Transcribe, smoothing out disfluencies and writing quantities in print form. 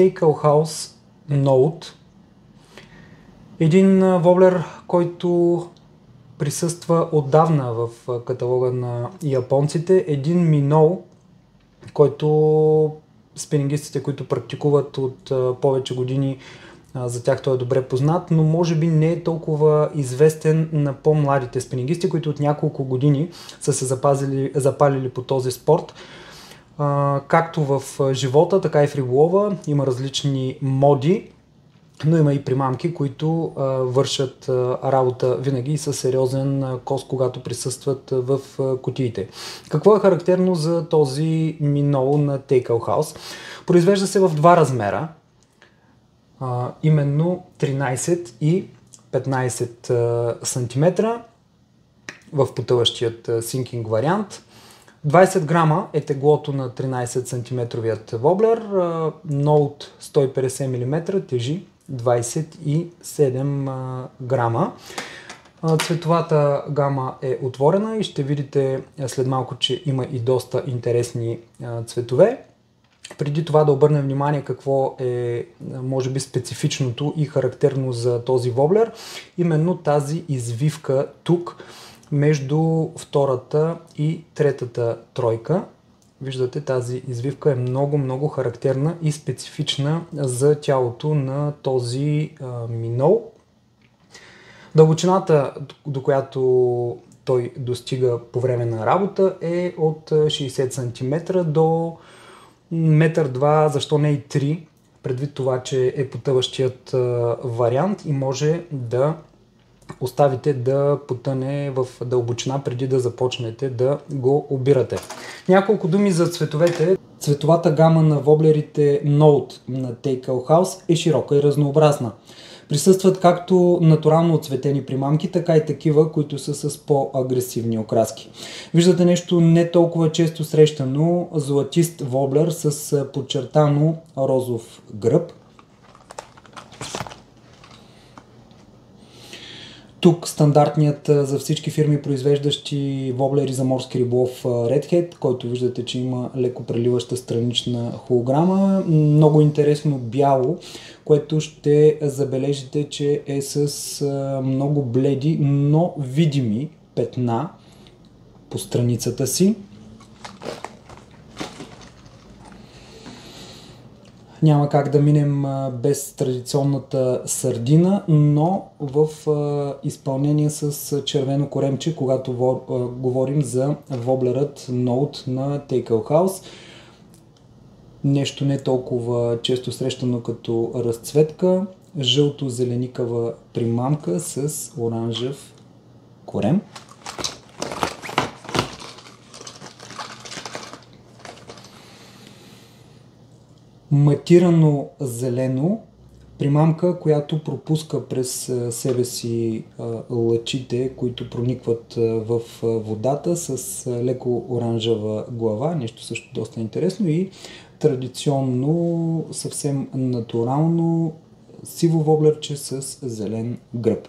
Tacl House Note. Един воблер, който присъства отдавна в каталога на японците. Един минол, който спинингистите, които практикуват от повече години, за тях той е добре познат, но може би не е толкова известен на по-младите спинингисти, които от няколко години са се запалили по този спорт. Както в живота, така и в риболова има различни моди, но има и примамки, които вършат работа винаги със сериозен кост, когато присъстват в кутиите. Какво е характерно за този минол на Tacl House? Произвежда се в два размера, именно 13 и 15 см в потъващият sinking вариант. 20 грама е теглото на 13 см воблер, Note 150 мм тежи 27 грама. Цветовата гама е отворена и ще видите след малко, че има и доста интересни цветове. Преди това да обърнем внимание какво е, може би, специфичното и характерно за този воблер. Именно тази извивка тук, между втората и третата тройка. Виждате, тази извивка е много характерна и специфична за тялото на този минол. Дълбочината, до която той достига по време на работа, е от 60 см до 1,2 м, защо не и 3, предвид това, че е потъващият вариант и може да оставите да потъне в дълбочина преди да започнете да го обирате. Няколко думи за цветовете. Цветовата гама на воблерите Note на Tacl House е широка и разнообразна. Присъстват както натурално оцветени примамки, така и такива, които са с по-агресивни окраски. Виждате нещо не толкова често срещано, златист воблер с подчертано розов гръб. Тук стандартният за всички фирми, произвеждащи воблери за морски риболов Redhead, който виждате, че има леко преливаща странична холограма. Много интересно бяло, което ще забележите, че е с много бледи, но видими петна по страницата си. Няма как да минем без традиционната сардина, но в изпълнение с червено коремче, когато говорим за воблерът Note на Tacl House. Нещо не толкова често срещано като разцветка, жълто-зеленикава примамка с оранжев корем. Матирано зелено, примамка, която пропуска през себе си лъчите, които проникват в водата, с леко оранжева глава, нещо също доста интересно, и традиционно, съвсем натурално сиво воблерче с зелен гръб.